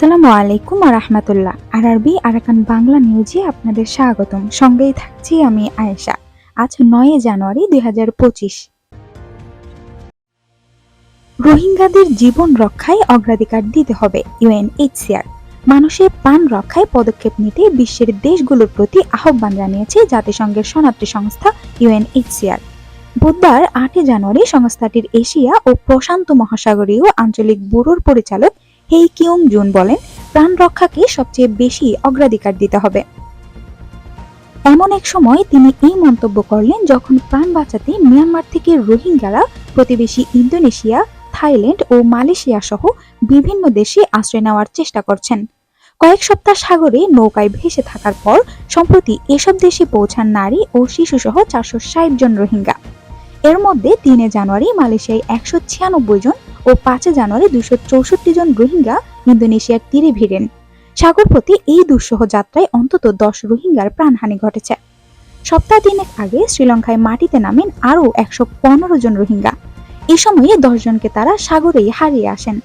আসসালামু আলাইকুম ওয়া রাহমাতুল্লাহ। আরআরবি আরাকান বাংলা নিউজে আপনাদের স্বাগতম। সঙ্গেই থাকছি আমি আয়েশা। আজ ৯ জানুয়ারি ২০২৫। রোহিঙ্গাদের জীবন রক্ষায় অগ্রাধিকার দিতে হবে ইউএনএইচসিআর। মানুষের প্রাণ রক্ষায় পদক্ষেপ নিতে বিশ্বের দেশগুলোর প্রতি আহ্বান জানিয়েছে জাতিসংঘের শরণার্থী সংস্থা ইউএনএইচসিআর। বুধবার ৮ জানুয়ারি সংস্থাটির এশিয়া ও প্রশান্ত মহাসাগরীয় আঞ্চলিক ব্যুরোর পরিচালক হেই কিউং জুন বলেন, প্রাণ রক্ষাকে সবচেয়ে বেশি অগ্রাধিকার দিতে হবে। এমন এক সময় তিনি এই মন্তব্য করলেন যখন প্রাণ বাঁচাতে মিয়ানমার থেকে রোহিঙ্গারা প্রতিবেশী ইন্দোনেশিয়া, থাইল্যান্ড ও মালয়েশিয়া সহ বিভিন্ন দেশে আশ্রয় নেওয়ার চেষ্টা করছেন। কয়েক সপ্তাহ সাগরে নৌকায় ভেসে থাকার পর সম্প্রতি এসব দেশে পৌঁছান নারী ও শিশুসহ ৪৬০ জন রোহিঙ্গা। এর মধ্যে ৩ জানুয়ারি মালয়েশিয়ায় ১৯৬ জন ও ৫ জানুয়ারি ২৬৪ জন রোহিঙ্গা ইন্দোনেশিয়ার তীরে ভিড়েন। সাগরপথে এই দুঃসহ যাত্রায় অন্তত ১০ রোহিঙ্গার প্রাণহানি ঘটেছে। সপ্তাহ ৩ আগে শ্রীলঙ্কায় মাটিতে নামেন আরও ১১৫ জন রোহিঙ্গা। এ সময়ে ১০ জনকে তারা সাগরেই হারিয়ে আসেন।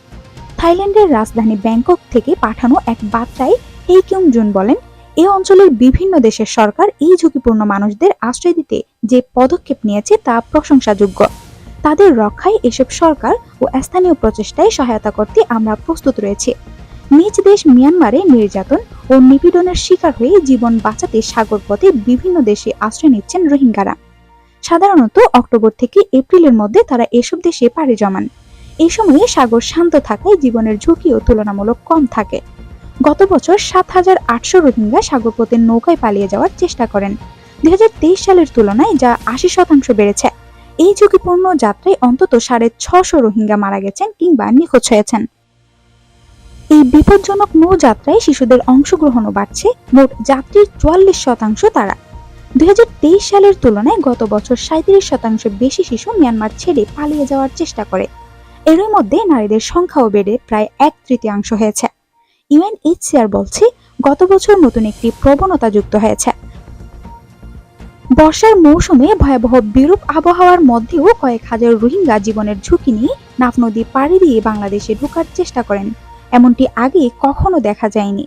থাইল্যান্ডের রাজধানী ব্যাংকক থেকে পাঠানো এক বার্তায় হেই কিউং জুন বলেন, এ অঞ্চলের বিভিন্ন দেশের সরকার এই ঝুঁকিপূর্ণ মানুষদের আশ্রয় দিতে যে পদক্ষেপ নিয়েছে তা প্রশংসাযোগ্য। তাদের রক্ষায় এসব সরকার ও স্থানীয় প্রচেষ্টায় সহায়তা করতে আমরা প্রস্তুত রয়েছি। নিজ দেশ মিয়ানমারে নির্যাতন ও নিপীড়নের শিকার হয়ে জীবন বাঁচাতে সাগরপথে বিভিন্ন দেশে আশ্রয় নিচ্ছেন রোহিঙ্গারা। সাধারণত অক্টোবর থেকে এপ্রিলের মধ্যে তারা এসব দেশে পাড়ি জমান। এই সময়ে সাগর শান্ত থাকায় জীবনের ঝুঁকিও তুলনামূলক কম থাকে। গত বছর ৭,৮০০ রোহিঙ্গা সাগরপথে নৌকায় পালিয়ে যাওয়ার চেষ্টা করেন। ২০২৩ সালের তুলনায় যা ৮০% বেড়েছে। এই ঝুঁকিপূর্ণ যাত্রায় অন্তত ৬৫০ রোহিঙ্গা মারা গেছেন কিংবা নিখোঁজ হয়েছেন। এই বিপজ্জনক নৌযাত্রায় শিশুদের অংশগ্রহণও বাড়ছে। মোট যাত্রীর ৪৪% তারা। ২০২৩ সালের তুলনায় গত বছর ৩৭% বেশি শিশু মিয়ানমার ছেড়ে পালিয়ে যাওয়ার চেষ্টা করে। এরই মধ্যে নারীদের সংখ্যাও বেড়ে প্রায় ১/৩ হয়েছে। ইউএনএইচসিআর বলছে, গত বছর নতুন একটি প্রবণতা যুক্ত হয়েছে। বর্ষার মৌসুমে ভয়াবহ বিরূপ আবহাওয়ার মধ্যেও কয়েক হাজার রোহিঙ্গা জীবনের ঝুঁকি নিয়ে নাফ নদী পাড়ি দিয়ে বাংলাদেশে ঢোকার চেষ্টা করেন। এমনটি আগে কখনো দেখা যায়নি।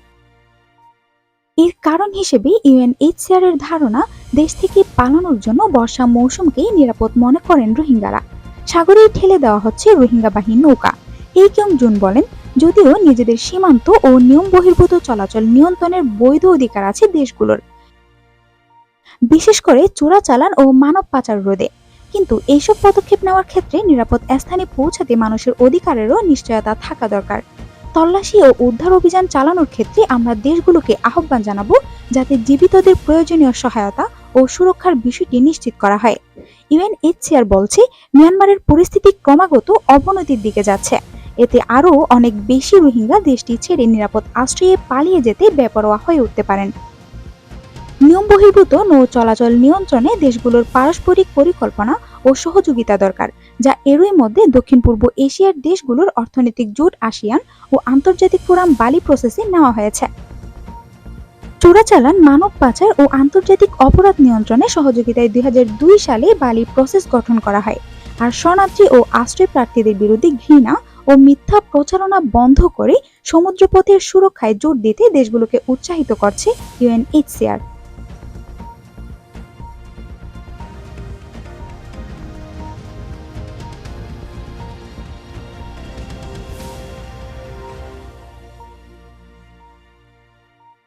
এর কারণ হিসেবে ইউএনএইচসিআর এর ধারণা, দেশ থেকে পালানোর জন্য বর্ষা মৌসুমকেই নিরাপদ মনে করেন রোহিঙ্গারা। সাগরেই ঠেলে দেওয়া হচ্ছে রোহিঙ্গাবাহী নৌকা। হেই কিউং জুন বলেন, যদিও নিজেদের সীমান্ত ও নিয়ম বহির্ভূত চলাচল নিয়ন্ত্রণের বৈধ অধিকার আছে দেশগুলোর, বিশেষ করে চোরাচালান ও মানব পাচার রোধে, কিন্তু এইসব পদক্ষেপ নেওয়ার ক্ষেত্রে নিরাপদ স্থানে পৌঁছাতে মানুষের অধিকারেরও নিশ্চয়তা থাকা দরকার। তল্লাশি ও উদ্ধার অভিযান চালানোর ক্ষেত্রে আমরা দেশগুলোকে আহ্বান জানাবো যাতে জীবিতদের প্রয়োজনীয় সহায়তা ও সুরক্ষার বিষয়টি নিশ্চিত করা হয়। ইউএনএইচসিআর বলছে, মিয়ানমারের পরিস্থিতি ক্রমাগত অবনতির দিকে যাচ্ছে। এতে আরও অনেক বেশি রোহিঙ্গা দেশটি ছেড়ে নিরাপদ আশ্রয়ে পালিয়ে যেতে বেপরোয়া হয়ে উঠতে পারেন। নিয়ম বহির্ভূত নৌ চলাচল নিয়ন্ত্রণে দেশগুলোর পারস্পরিক পরিকল্পনা ও সহযোগিতা দরকার, যা এরই মধ্যে দক্ষিণ পূর্ব এশিয়ার দেশগুলোর অর্থনৈতিক জোট আসিয়ান ও আন্তর্জাতিক ফোরাম বালি প্রসেসে নেওয়া হয়েছে। চোরাচালান, মানব পাচার ও আন্তর্জাতিক অপরাধ নিয়ন্ত্রণে সহযোগিতায় ২০০২ সালে বালি প্রসেস গঠন করা হয়। আর শরণার্থী ও আশ্রয় প্রার্থীদের বিরুদ্ধে ঘৃণা ও মিথ্যা প্রচারণা বন্ধ করে সমুদ্রপথের সুরক্ষায় জোর দিতে দেশগুলোকে উৎসাহিত করছে ইউএনএইচসিআর।